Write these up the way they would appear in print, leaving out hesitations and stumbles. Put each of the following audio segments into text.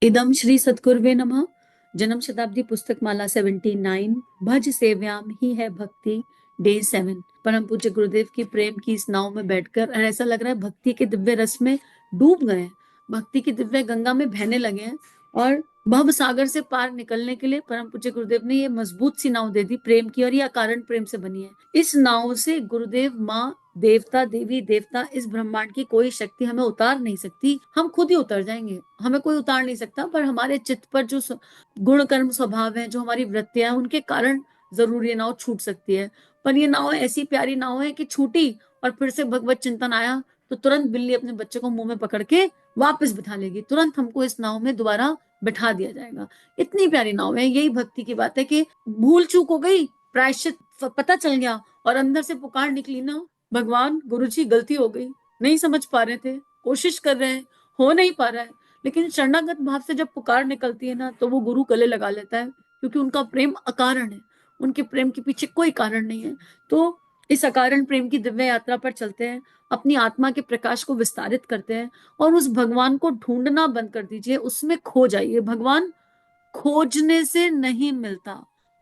इदम श्री सद्गुरुवे नमः। जन्म शताब्दी पुस्तक माला 79 भज सेव्याम ही है भक्ति डे 7। परम पूज्य गुरुदेव की प्रेम की इस नाव में बैठकर ऐसा लग रहा है भक्ति के दिव्य रस में डूब गए हैं, भक्ति की दिव्य गंगा में बहने लगे हैं और भव सागर से पार निकलने के लिए परम पूज्य गुरुदेव ने ये मजबूत सी नाव दे दी प्रेम की, और ये अकारण प्रेम से बनी है। इस नाव से गुरुदेव, माँ, देवता, देवी, देवता, इस ब्रह्मांड की कोई शक्ति हमें उतार नहीं सकती। हम खुद ही उतर जाएंगे, हमें कोई उतार नहीं सकता। पर हमारे चित्त पर जो गुण कर्म स्वभाव है, जो हमारी वृत्तियां हैं, उनके कारण जरूर ये नाव छूट सकती है। पर ये नाव ऐसी प्यारी नाव है कि छूटी और फिर से भगवत चिंतन आया तो तुरंत बिल्ली अपने बच्चे को मुंह में पकड़ के वापस बिठा लेगी, तुरंत हमको इस नाव में दोबारा बिठा दिया जाएगा। इतनी प्यारी नाव है। यही भक्ति की बात है कि भूल चूक हो गई, प्रायश्चित पता चल गया और अंदर से पुकार निकली ना, भगवान, गुरुजी, गलती हो गई, नहीं समझ पा रहे थे, कोशिश कर रहे हैं, हो नहीं पा रहा है। लेकिन शरणागत भाव से जब पुकार निकलती है ना, तो वो गुरु गले लगा लेता है, क्योंकि उनका प्रेम अकारण है, उनके प्रेम के पीछे कोई कारण नहीं है। तो इस अकारण प्रेम की दिव्य यात्रा पर चलते हैं, अपनी आत्मा के प्रकाश को विस्तारित करते हैं और उस भगवान को ढूंढना बंद कर दीजिए, उसमें खो जाइए। भगवान खोजने से नहीं मिलता,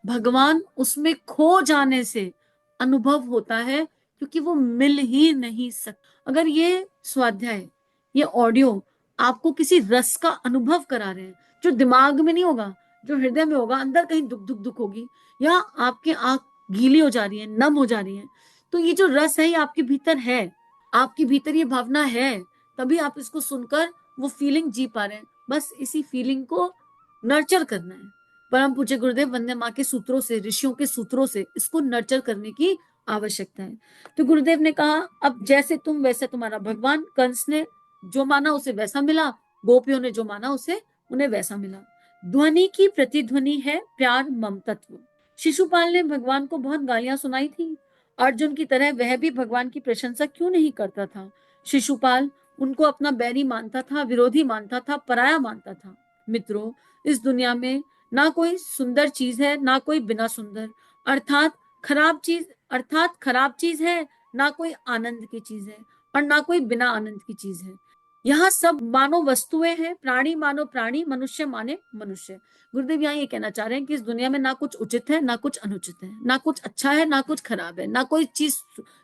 भगवान उसमें खो जाने से अनुभव होता है, क्योंकि वो मिल ही नहीं सकता। अगर ये स्वाध्याय, ये ऑडियो आपको किसी रस का अनुभव करा रहे हैं, जो दिमाग में नहीं होगा, जो हृदय में होगा, अंदर कहीं दुख दुख दुख होगी, या आपकी आंख गीली हो जा रही है, नम हो जा रही है, तो ये जो रस है ये आपके भीतर है, आपके भीतर ये भावना है, तभी आप इसको सुनकर वो फीलिंग जी पा रहे हैं। बस इसी फीलिंग को नर्चर करना है। परम पूज्य गुरुदेव वंदे माँ के सूत्रों से, ऋषियों के सूत्रों से इसको नर्चर करने की आवश्यकता है। तो गुरुदेव ने कहा, अब जैसे तुम वैसे तुम्हारा भगवान। कंस ने जो माना उसे वैसा मिला, गोपियों ने जो माना उसे उन्हें वैसा मिला। ध्वनि की प्रतिध्वनि है प्यार ममतत्व। शिशुपाल ने भगवान को बहुत गालियां सुनाई थी। अर्जुन की तरह वह भी भगवान की प्रशंसा क्यों नहीं करता था। शिशुपाल उनको अपना बैरी मानता था, विरोधी मानता था, पराया मानता था। मित्रों, इस दुनिया में ना कोई सुंदर चीज है, ना कोई बिना सुंदर, अर्थात खराब चीज है, ना कोई आनंद की चीज है और ना कोई बिना आनंद की चीज है। यहाँ सब मानो वस्तुएं हैं, प्राणी मानो प्राणी, मनुष्य माने मनुष्य। गुरुदेव यहाँ ये कहना चाह रहे हैं कि इस दुनिया में ना कुछ उचित है, ना कुछ अनुचित है, ना कुछ अच्छा है, ना कुछ खराब है, ना कोई चीज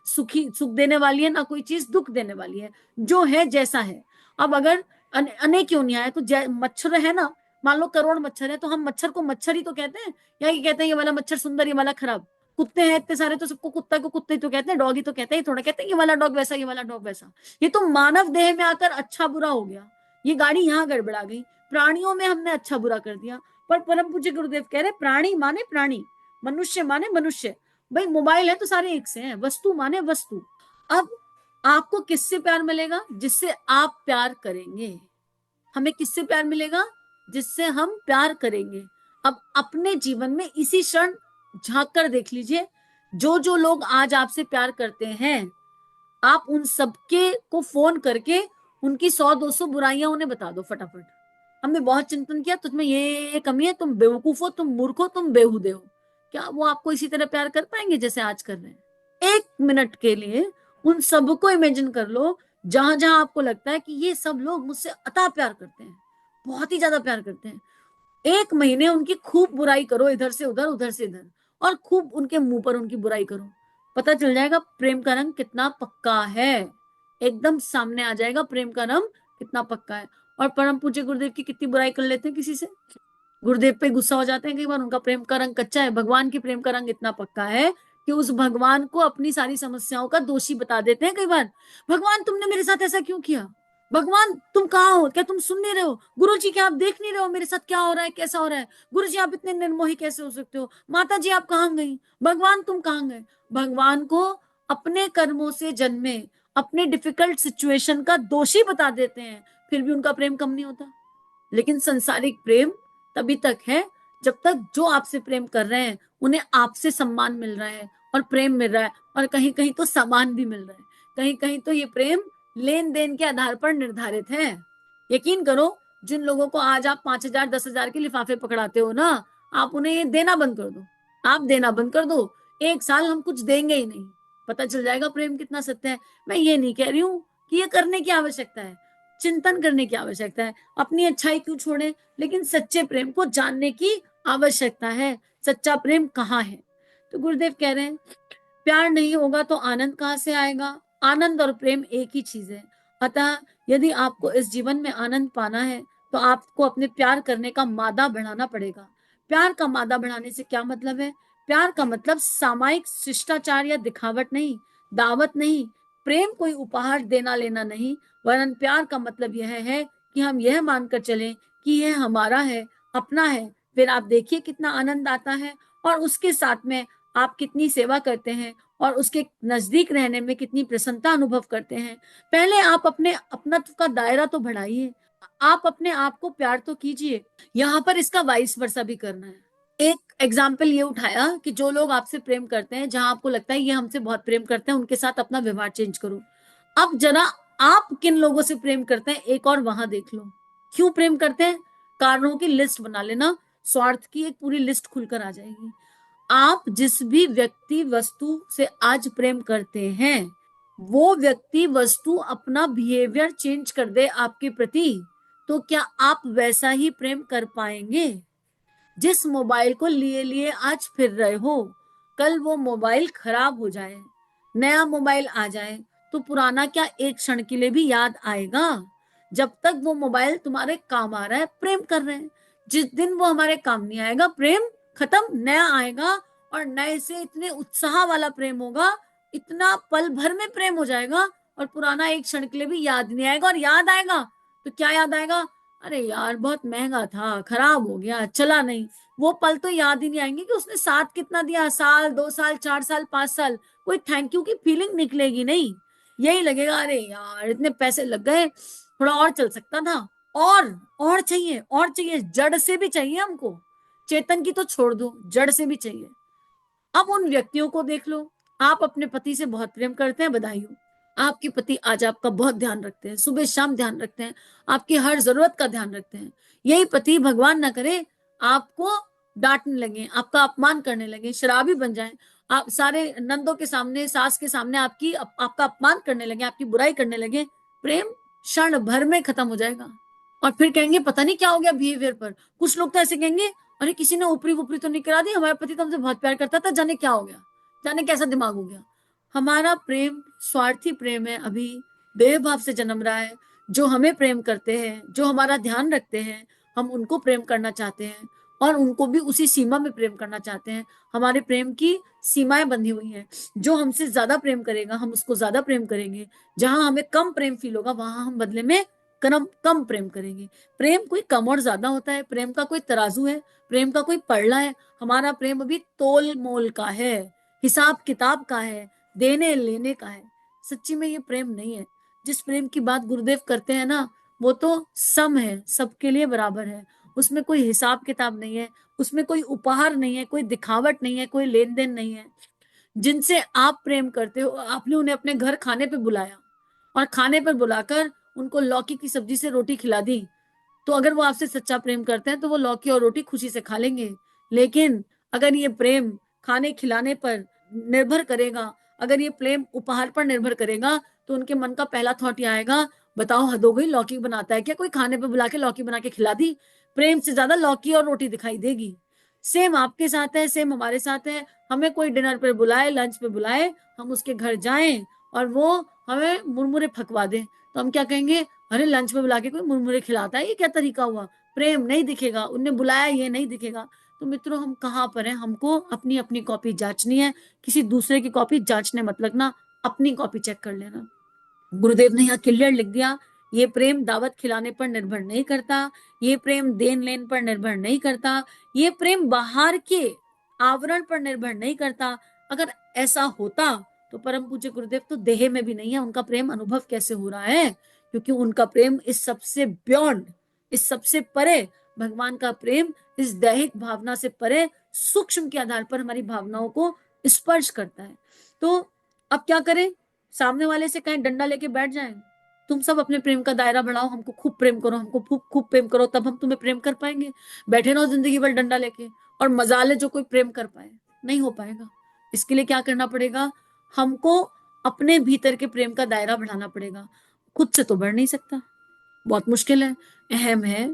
सुख देने वाली है, ना कोई चीज दुख देने वाली है। जो है जैसा है। अब अगर अनेक क्यों नहीं आए, तो मच्छर है ना, मान लो करोड़ मच्छर है, तो हम मच्छर को मच्छर ही तो कहते हैं, या ये कहते हैं ये वाला मच्छर सुंदर, ये वाला खराब। कुत्ते हैं इतने सारे, तो सबको कुत्ता को कुत्ते तो कहते हैं, डॉग ही तो कहते हैं, थोड़ा कहते हैं ये वाला डॉग वैसा, ये वाला डॉग वैसा। ये तो मानव देह में आकर अच्छा बुरा हो गया, ये गाड़ी यहाँ गड़बड़ा गई, प्राणियों में हमने अच्छा बुरा कर दिया। पर परम पूज्य गुरुदेव कह रहे प्राणी माने प्राणी, मनुष्य माने मनुष्य। भाई मोबाइल है तो सारे एक से हैं, वस्तु माने वस्तु। अब आपको किससे प्यार मिलेगा? जिससे आप प्यार करेंगे। हमें किससे प्यार मिलेगा? जिससे हम प्यार करेंगे। अब अपने जीवन में इसी क्षण झांक कर देख लीजिए, जो जो लोग आज आपसे प्यार करते हैं, आप उन सबके को फोन करके उनकी 100-200 बुराइयां उन्हें बता दो फटाफट। हमने बहुत चिंतन किया, तुझमें ये कमी है, तुम बेवकूफ हो, तुम मूर्ख हो, तुम बेहुदे हो। क्या वो आपको इसी तरह प्यार कर पाएंगे जैसे आज कर रहे हैं? एक मिनट के लिए उन सबको इमेजिन कर लो, जहां जहां आपको लगता है कि ये सब लोग मुझसे अता प्यार करते हैं, बहुत ही ज्यादा प्यार करते हैं। एक महीने उनकी खूब बुराई करो, इधर से उधर, उधर से इधर, और खूब उनके मुंह पर उनकी बुराई करो। पता चल जाएगा प्रेम का रंग कितना पक्का है। एकदम सामने आ जाएगा प्रेम का रंग कितना पक्का है। और परम पूज्य गुरुदेव की कितनी बुराई कर लेते हैं किसी से, गुरुदेव पे गुस्सा हो जाते हैं कई बार, उनका प्रेम का रंग कच्चा है। भगवान की प्रेम का रंग इतना पक्का है कि उस भगवान को अपनी सारी समस्याओं का दोषी बता देते हैं कई बार। भगवान तुमने मेरे साथ ऐसा क्यों किया? भगवान तुम कहाँ हो? क्या तुम सुन नहीं रहे हो? गुरु जी क्या आप देख नहीं रहे हो मेरे साथ क्या हो रहा है, कैसा हो रहा है? गुरु जी आप इतने निर्मोही कैसे हो सकते हो? माता जी आप कहाँ गई? भगवान तुम कहाँ गए? भगवान को अपने कर्मों से जन्मे, अपने डिफिकल्ट सिचुएशन का दोषी बता देते हैं, फिर भी उनका प्रेम कम नहीं होता। लेकिन संसारिक प्रेम तभी तक है जब तक जो आपसे प्रेम कर रहे हैं उन्हें आपसे सम्मान मिल रहा है और प्रेम मिल रहा है, और कहीं कहीं तो सम्मान भी मिल रहा है। कहीं कहीं तो ये प्रेम लेन देन के आधार पर निर्धारित है। यकीन करो, जिन लोगों को आज आप 5,000 10,000 के लिफाफे पकड़ाते हो ना, आप उन्हें ये देना बंद कर दो। आप देना बंद कर दो, 1 साल हम कुछ देंगे ही नहीं, पता चल जाएगा प्रेम कितना सत्य है। मैं ये नहीं कह रही हूं कि ये करने की आवश्यकता है, चिंतन करने की आवश्यकता है। अपनी अच्छाई क्यों छोड़े, लेकिन सच्चे प्रेम को जानने की आवश्यकता है। सच्चा प्रेम कहाँ है? तो गुरुदेव कह रहे हैं प्यार नहीं होगा तो आनंद कहाँ से आएगा? आनंद और प्रेम एक ही चीज है। अतः यदि आपको इस जीवन में आनंद पाना है तो आपको अपने प्यार करने का मादा बढ़ाना पड़ेगा। प्यार का मादा बढ़ाने से क्या मतलब है? प्यार का मतलब सामायिक शिष्टाचार या दिखावट नहीं, दावत नहीं, प्रेम कोई उपहार देना लेना नहीं, वरन प्यार का मतलब यह है कि हम यह मानकर चलें कि यह हमारा है, अपना है। फिर आप देखिए कितना आनंद आता है, और उसके साथ में आप कितनी सेवा करते हैं और उसके नजदीक रहने में कितनी प्रसन्नता अनुभव करते हैं। पहले आप अपने अपनत्व का दायरा तो बढ़ाइए, आप अपने आप को प्यार तो कीजिए। यहाँ पर इसका वाइस वर्सा भी करना है। एक एग्जाम्पल ये उठाया कि जो लोग आपसे प्रेम करते हैं, जहां आपको लगता है ये हमसे बहुत प्रेम करते हैं, उनके साथ अपना व्यवहार चेंज करो। अब जरा आप किन लोगों से प्रेम करते हैं एक और वहां देख लो। क्यों प्रेम करते हैं? कारणों की लिस्ट बना लेना, स्वार्थ की एक पूरी लिस्ट खुलकर आ जाएगी। आप जिस भी व्यक्ति वस्तु से आज प्रेम करते हैं, वो व्यक्ति वस्तु अपना बिहेवियर चेंज कर दे आपके प्रति, तो क्या आप वैसा ही प्रेम कर पाएंगे? जिस मोबाइल को लिए लिए आज फिर रहे हो, कल वो मोबाइल खराब हो जाए, नया मोबाइल आ जाए, तो पुराना क्या एक क्षण के लिए भी याद आएगा? जब तक वो मोबाइल तुम्हारे काम आ रहा है, प्रेम कर रहे हैं। जिस दिन वो हमारे काम नहीं आएगा, प्रेम खत्म, नया आएगा, और नए से इतने उत्साह वाला प्रेम होगा, इतना पल भर में प्रेम हो जाएगा, और पुराना एक क्षण के लिए भी याद नहीं आएगा। और याद आएगा तो क्या याद आएगा? अरे यार बहुत महंगा था, खराब हो गया, चला नहीं। वो पल तो याद ही नहीं आएंगे कि उसने साथ कितना दिया, साल, 2 साल, 4 साल, 5 साल। कोई थैंक यू की फीलिंग निकलेगी नहीं। यही लगेगा अरे यार इतने पैसे लग गए, थोड़ा और चल सकता था। और चाहिए, और चाहिए, जड़ से भी चाहिए हमको। चेतन की तो छोड़ दो, जड़ से भी चाहिए। अब उन व्यक्तियों को देख लो। आप अपने पति से बहुत प्रेम करते हैं, बधाई हो। आपके पति आज आपका बहुत ध्यान रखते हैं, सुबह शाम ध्यान रखते हैं, आपकी हर जरूरत का ध्यान रखते हैं। यही पति भगवान ना करे आपको डांटने लगे, आपका अपमान करने लगे, शराबी बन जाए, आप सारे नंदों के सामने, सास के सामने आपका अपमान करने लगे, आपकी बुराई करने लगे, प्रेम क्षण भर में खत्म हो जाएगा। और फिर कहेंगे पता नहीं क्या हो गया बिहेवियर पर। कुछ लोग तो ऐसे कहेंगे अरे किसी ने ऊपरी ऊपरी तो नहीं करा दी, हमारा पति तो हमसे बहुत प्यार करता था, जाने क्या हो गया, जाने कैसा दिमाग हो गया। हमारा प्रेम स्वार्थी प्रेम है, अभी देह भाव से जन्म रहा है। जो हमें प्रेम करते हैं, जो हमारा ध्यान रखते हैं, हम उनको प्रेम करना चाहते हैं, और उनको भी उसी सीमा में प्रेम करना चाहते हैं। हमारे प्रेम की सीमाएं बंधी हुई हैं। जो हमसे ज्यादा प्रेम करेगा, हम उसको ज्यादा प्रेम करेंगे। जहां हमें कम प्रेम फील होगा, वहां हम बदले में कम कम प्रेम करेंगे। प्रेम कोई कम और ज्यादा होता है? प्रेम का कोई तराजू है? प्रेम का कोई पड़ला है? हमारा प्रेम अभी तोल मोल का है, हिसाब किताब का है, देने लेने का है। सच्ची में ये प्रेम नहीं है। जिस प्रेम की बात गुरुदेव करते हैं ना, वो तो सम है, सबके लिए बराबर है। उसमें कोई हिसाब किताब नहीं है, उसमें कोई उपहार नहीं है, कोई दिखावट नहीं है, कोई लेन देन नहीं है। जिनसे आप प्रेम करते हो, आपने उन्हें अपने घर खाने पे बुलाया, और खाने पर बुलाकर उनको लौकी की सब्जी से रोटी खिला दी, तो अगर वो आपसे सच्चा प्रेम करते हैं तो वो लौकी और रोटी खुशी से खा लेंगे। लेकिन अगर ये प्रेम खाने खिलाने पर निर्भर करेगा, अगर ये प्रेम उपहार पर निर्भर करेगा, तो उनके मन का पहला थॉट ये आएगा, बताओ हद हो गई, लौकी बनाता है क्या कोई, खाने पे बुला के लौकी बना के खिला दी। प्रेम से ज्यादा लौकी और रोटी दिखाई देगी। सेम आपके साथ है, सेम हमारे साथ है। हमें कोई डिनर पर बुलाए, लंच पे बुलाए, हम उसके घर जाएं, और वो हमें मुरमुरे फकवा दे, तो हम क्या कहेंगे? अरे लंच में बुला के कोई मुरमुरे खिलाता है, ये क्या तरीका हुआ? प्रेम नहीं दिखेगा, उनने बुलाया ये नहीं दिखेगा। तो मित्रों हम कहाँ पर हैं? हमको अपनी अपनी कॉपी जांचनी है। किसी दूसरे की कॉपी जांचने मत लगना, अपनी कॉपी चेक कर लेना। गुरुदेव ने यहाँ क्लियर लिख दिया, ये प्रेम दावत खिलाने पर निर्भर नहीं करता, ये प्रेम देन लेन पर निर्भर नहीं करता, ये प्रेम बाहर के आवरण पर निर्भर नहीं करता। अगर ऐसा होता तो परम पूज्य गुरुदेव तो देह में भी नहीं है, उनका प्रेम अनुभव कैसे हो रहा है? क्योंकि उनका प्रेम इस सबसे बियॉन्ड, इस सबसे परे, भगवान का प्रेम इस दैहिक भावना से परे सूक्ष्म के आधार पर हमारी भावनाओं को स्पर्श करता है। तो अब क्या करें? सामने वाले से कहीं डंडा लेके बैठ जाएं, तुम सब अपने प्रेम का दायरा बढ़ाओ, हमको खूब प्रेम करो, हमको खूब खूब प्रेम करो, तब हम तुम्हें प्रेम कर पाएंगे। बैठे रहो जिंदगी भर डंडा लेके, और मजा ले जो कोई प्रेम कर पाए, नहीं हो पाएगा। इसके लिए क्या करना पड़ेगा? हमको अपने भीतर के प्रेम का दायरा बढ़ाना पड़ेगा। खुद से तो बढ़ नहीं सकता। बहुत मुश्किल है, अहम है,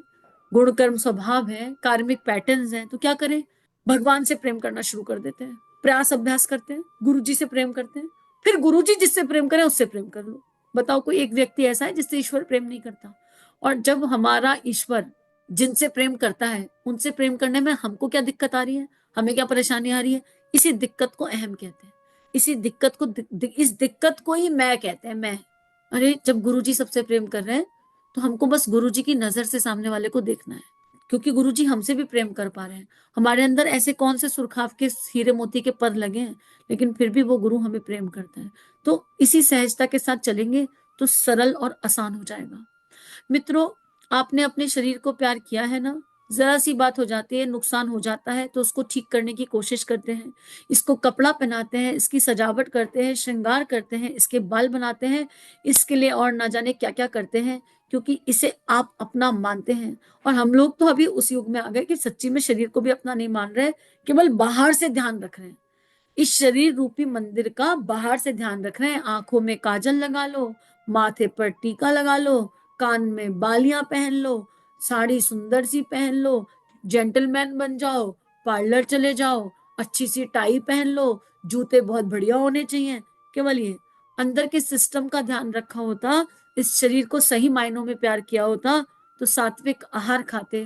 गुण कर्म स्वभाव है, कार्मिक पैटर्न्स हैं, तो क्या करें? भगवान से प्रेम करना शुरू कर देते हैं, प्रयास अभ्यास करते हैं, गुरुजी से प्रेम करते हैं, फिर गुरुजी जिससे प्रेम करें उससे प्रेम कर लो। बताओ कोई एक व्यक्ति ऐसा है जिससे ईश्वर प्रेम नहीं करता? और जब हमारा ईश्वर जिनसे प्रेम करता है उनसे प्रेम करने में हमको क्या दिक्कत आ रही है, हमें क्या परेशानी आ रही है? इसी दिक्कत को अहम कहते हैं, इसी दिक्कत को इस दिक्कत को ही मैं कहते हैं, मैं। अरे जब गुरुजी सबसे प्रेम कर रहे हैं तो हमको बस गुरुजी की नजर से सामने वाले को देखना है, क्योंकि गुरुजी हमसे भी प्रेम कर पा रहे हैं। हमारे अंदर ऐसे कौन से सुरखाव के हीरे मोती के पर लगे हैं, लेकिन फिर भी वो गुरु हमें प्रेम करता है। तो इसी सहजता के साथ चलेंगे तो सरल और आसान हो जाएगा। मित्रों, आपने अपने शरीर को प्यार किया है ना? जरा सी बात हो जाती है, नुकसान हो जाता है तो उसको ठीक करने की कोशिश करते हैं, इसको कपड़ा पहनाते हैं, इसकी सजावट करते हैं, श्रृंगार करते हैं, इसके बाल बनाते हैं, इसके लिए और ना जाने क्या क्या करते हैं, क्योंकि इसे आप अपना मानते हैं। और हम लोग तो अभी उस युग में आ गए कि सच्ची में शरीर को भी अपना नहीं मान रहे, केवल बाहर से ध्यान रख रहे हैं। इस शरीर रूपी मंदिर का बाहर से ध्यान रख रहे हैं। आंखों में काजल लगा लो, माथे पर टीका लगा लो, कान में बालियां पहन लो, साड़ी सुंदर सी पहन लो, जेंटलमैन बन जाओ, पार्लर चले जाओ, अच्छी सी टाई पहन लो, जूते बहुत बढ़िया होने चाहिए। केवल ये अंदर के सिस्टम का ध्यान रखा होता, इस शरीर को सही मायनों में प्यार किया होता, तो सात्विक आहार खाते,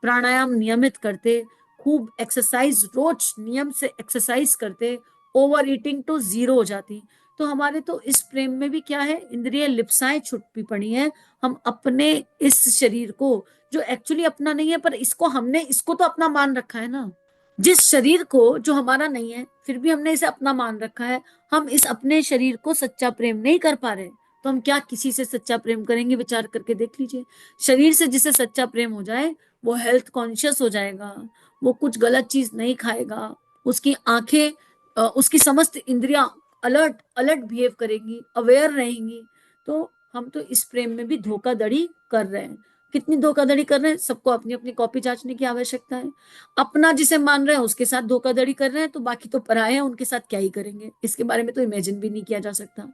प्राणायाम नियमित करते, खूब एक्सरसाइज, रोज नियम से एक्सरसाइज करते, ओवर ईटिंग तो जीरो हो जाती। तो हमारे तो इस प्रेम में भी क्या है, इंद्रिय लिप्साएं छुपी पड़ी हैं। हम अपने इस शरीर को, जो एक्चुअली अपना नहीं है, पर इसको हमने, इसको तो अपना मान रखा है ना। जिस शरीर को, जो हमारा नहीं है, फिर भी हमने इसे अपना मान रखा है। हम इस अपने शरीर को सच्चा प्रेम नहीं कर पा रहे, तो हम क्या किसी से सच्चा प्रेम करेंगे? विचार करके देख लीजिए। शरीर से जिसे सच्चा प्रेम हो जाए वो हेल्थ कॉन्शियस हो जाएगा, वो कुछ गलत चीज नहीं खाएगा, उसकी आंखें, उसकी समस्त इंद्रियां अलर्ट अलर्ट बिहेव करेंगी, अवेयर रहेंगी। तो हम तो इस प्रेम में भी धोखाधड़ी कर रहे हैं। कितनी धोखाधड़ी कर रहे हैं, सबको अपनी अपनी कॉपी जांचने की आवश्यकता है। अपना जिसे मान रहे हैं उसके साथ धोखाधड़ी कर रहे हैं, तो बाकी तो पराये हैं, उनके साथ क्या ही करेंगे? इसके बारे में तो इमेजिन भी नहीं किया जा सकता।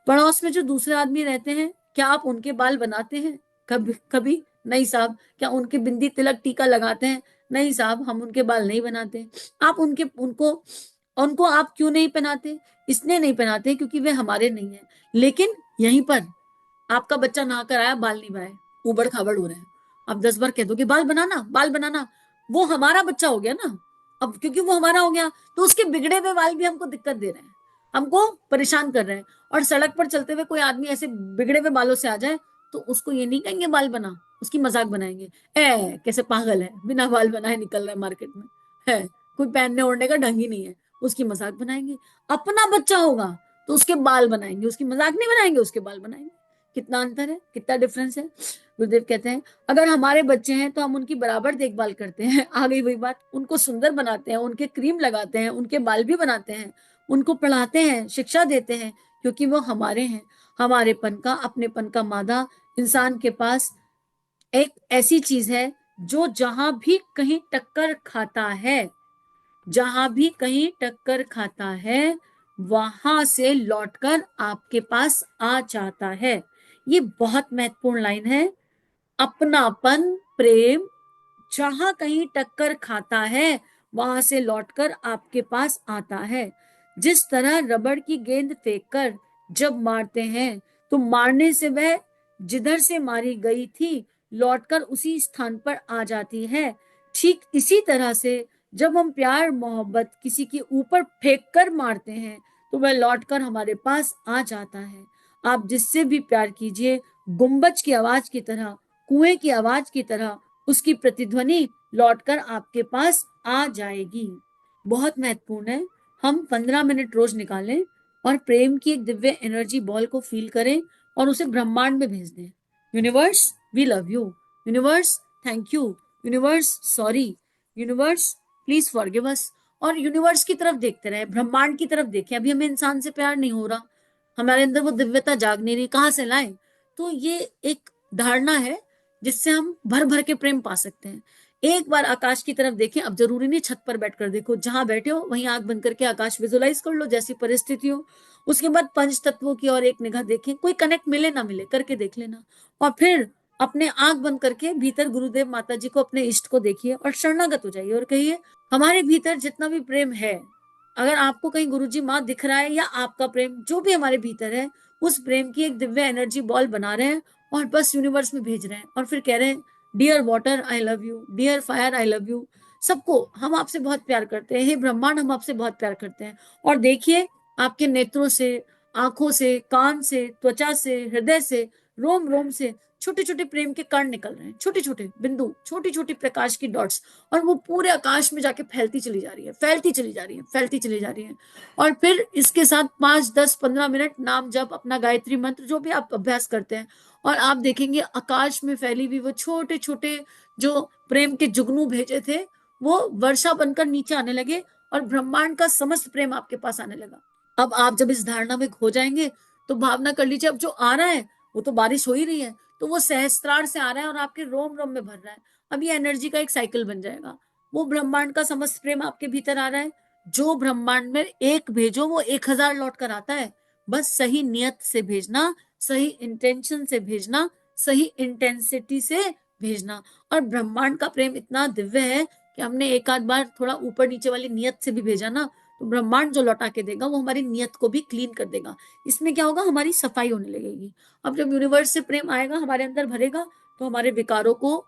पड़ोस में जो दूसरे आदमी रहते हैं, क्या आप उनके बाल बनाते हैं? कभी कभी नहीं साहब। क्या उनके बिंदी तिलक टीका लगाते हैं? नहीं साहब, हम उनके बाल नहीं बनाते। आप उनके उनको उनको आप क्यों नहीं पहनाते? इसलिए नहीं पहनाते क्योंकि वे हमारे नहीं है। लेकिन यहीं पर आपका बच्चा नहा कर आया, बाल नहीं बनाए, उबड़ खाबड़ हो रहे हैं, आप 10 बार कह दोगे बाल बनाना बाल बनाना, वो हमारा बच्चा हो गया ना। अब क्योंकि वो हमारा हो गया, तो उसके बिगड़े हुए बाल भी हमको दिक्कत दे रहे हैं, हमको परेशान कर रहे हैं। और सड़क पर चलते हुए कोई आदमी ऐसे बिगड़े हुए बालों से आ जाए, तो उसको ये नहीं कहेंगे बाल बना, उसकी मजाक बनाएंगे। कैसे पागल है, बिना बाल बनाए निकल रहा है मार्केट में, है कोई पहनने ओढ़ने का ढंग ही नहीं है, उसकी मजाक बनाएंगे। अपना बच्चा होगा तो उसके बाल बनाएंगे, उसकी मजाक नहीं बनाएंगे, उसके बाल बनाएंगे। कितना अंतर है, कितना डिफरेंस है। गुरुदेव कहते हैं अगर हमारे बच्चे हैं तो हम उनकी बराबर देखभाल करते हैं। आ गई वही बात, उनको सुंदर बनाते हैं, उनके क्रीम लगाते हैं, उनके बाल भी बनाते हैं, उनको पढ़ाते हैं, शिक्षा देते हैं, क्योंकि वो हमारे हैं। हमारेपन का, अपनेपन का मादा इंसान के पास एक ऐसी चीज है जो जहां भी कहीं टक्कर खाता है, जहां भी कहीं टक्कर खाता है, वहां से लौटकर आपके पास आ जाता है। ये बहुत महत्वपूर्ण लाइन है। अपनापन, प्रेम जहां कहीं टक्कर खाता है, वहां से लौटकर आपके पास आता है। जिस तरह रबड़ की गेंद फेंककर जब मारते हैं, तो मारने से वह जिधर से मारी गई थी लौटकर उसी स्थान पर आ जाती है। ठीक इसी तरह से जब हम प्यार मोहब्बत किसी के ऊपर फेंक कर मारते हैं, तो वह लौटकर हमारे पास आ जाता है। आप जिससे भी प्यार कीजिए, गुंबज की आवाज की तरह, कुएं की आवाज की तरह उसकी प्रतिध्वनि लौटकर आपके पास आ जाएगी। बहुत महत्वपूर्ण है, हम 15 मिनट रोज निकालें और प्रेम की एक दिव्य एनर्जी बॉल को फील करें और उसे ब्रह्मांड में भेज दें। Universe, we love you. Universe, thank you. Universe, sorry. Universe, please forgive us. और यूनिवर्स की तरफ देखते रहे, ब्रह्मांड की तरफ देखें। अभी हमें इंसान से प्यार नहीं हो रहा, हमारे अंदर वो दिव्यता जाग नहीं रही, कहाँ से लाएं? तो ये एक धारणा है जिससे हम भर भर के प्रेम पा सकते हैं। एक बार आकाश की तरफ देखें, अब जरूरी नहीं छत पर बैठकर देखो, जहां बैठे हो वहीं आंख बंद करके आकाश विजुलाइज कर लो, जैसी परिस्थिति हो। उसके बाद पंच तत्वों की और एक निगाह देखें, कोई कनेक्ट मिले ना मिले करके देख लेना। और फिर अपने आंख बंद करके भीतर गुरुदेव माता जी को, अपने इष्ट को देखिए और शरणागत हो जाइए और कहिए, हमारे भीतर जितना भी प्रेम है, अगर आपको कहीं गुरुजी माँ दिख रहा है या आपका प्रेम जो भी हमारे भीतर है, उस प्रेम की एक दिव्य एनर्जी बॉल बना रहे हैं और बस यूनिवर्स में भेज रहे हैं और फिर कह रहे हैं, dear water I love you, dear fire I love you. सबको हम आपसे बहुत प्यार करते हैं, हे ब्रह्मांड हम आपसे बहुत प्यार करते हैं। और देखिए, आपके नेत्रों से, आंखों से, कान से, त्वचा से, हृदय से, रोम रोम से छोटे छोटे प्रेम के कण निकल रहे हैं, छोटे छोटे बिंदु, छोटी छोटी प्रकाश की डॉट्स, और वो पूरे आकाश में जाके फैलती चली जा रही है, फैलती चली जा रही है, फैलती चली जा रही है। और फिर इसके साथ 5 10 15 मिनट नाम जप, अपना गायत्री मंत्र जो भी आप अभ्यास करते हैं, और आप देखेंगे आकाश में फैली हुई वो छोटे छोटे जो प्रेम के जुगनू भेजे थे, वो वर्षा बनकर नीचे आने लगे और ब्रह्मांड का समस्त प्रेम आपके पास आने लगा। अब आप जब इस धारणा में खो जाएंगे तो भावना कर लीजिए, अब जो आ रहा है वो तो बारिश हो ही रही है, तो वो सहस्त्रार से आ रहा है और आपके रोम रोम में भर रहा है। अब ये एनर्जी का एक साइकिल बन जाएगा। वो ब्रह्मांड का समस्त प्रेम आपके भीतर आ रहा है। जो ब्रह्मांड में एक भेजो वो 1000 लौट कर आता है। बस सही नियत से भेजना, सही इंटेंशन से भेजना, सही इंटेंसिटी से भेजना। और ब्रह्मांड का प्रेम इतना दिव्य है कि हमने एक आध बार थोड़ा ऊपर नीचे वाली नियत से भी भेजा ना, तो ब्रह्मांड जो लौटा के देगा वो हमारी नियत को भी क्लीन कर देगा। इसमें क्या होगा, हमारी सफाई होने लगेगी। अब जब यूनिवर्स से प्रेम आएगा, हमारे अंदर भरेगा, तो हमारे विकारों को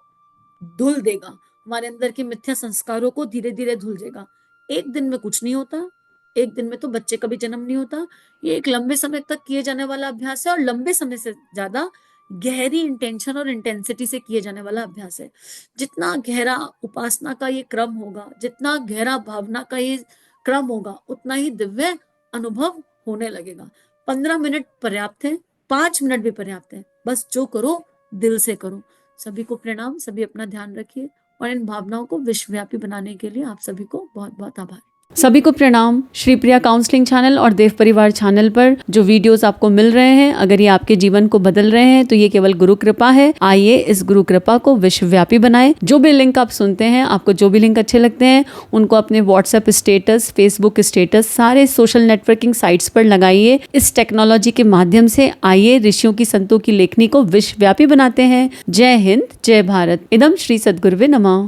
धुल देगा, हमारे अंदर के मिथ्या संस्कारों को धीरे धीरे धुल देगा। एक दिन में कुछ नहीं होता, एक दिन में तो बच्चे का भी जन्म नहीं होता। ये एक लंबे समय तक किए जाने वाला अभ्यास है और लंबे समय से ज्यादा गहरी इंटेंशन और इंटेंसिटी से किए जाने वाला अभ्यास है। जितना गहरा उपासना का ये क्रम होगा, जितना गहरा भावना का ये क्रम होगा, उतना ही दिव्य अनुभव होने लगेगा। 15 मिनट पर्याप्त है, 5 मिनट भी पर्याप्त है। बस जो करो दिल से करो। सभी को प्रणाम, सभी अपना ध्यान रखिए और इन भावनाओं को विश्वव्यापी बनाने के लिए आप सभी को बहुत बहुत आभार। सभी को प्रणाम। श्री प्रिया काउंसलिंग चैनल और देव परिवार चैनल पर जो वीडियोस आपको मिल रहे हैं, अगर ये आपके जीवन को बदल रहे हैं तो ये केवल गुरु कृपा है। आइए इस गुरु कृपा को विश्वव्यापी बनाएं। जो भी लिंक आप सुनते हैं, आपको जो भी लिंक अच्छे लगते हैं, उनको अपने व्हाट्सएप स्टेटस, फेसबुक स्टेटस, सारे सोशल नेटवर्किंग साइट्स पर लगाइए। इस टेक्नोलॉजी के माध्यम से आइए ऋषियों की, संतों की लेखनी को विश्वव्यापी बनाते हैं। जय हिंद, जय भारत। इदम श्री सद्गुरुवे नमः।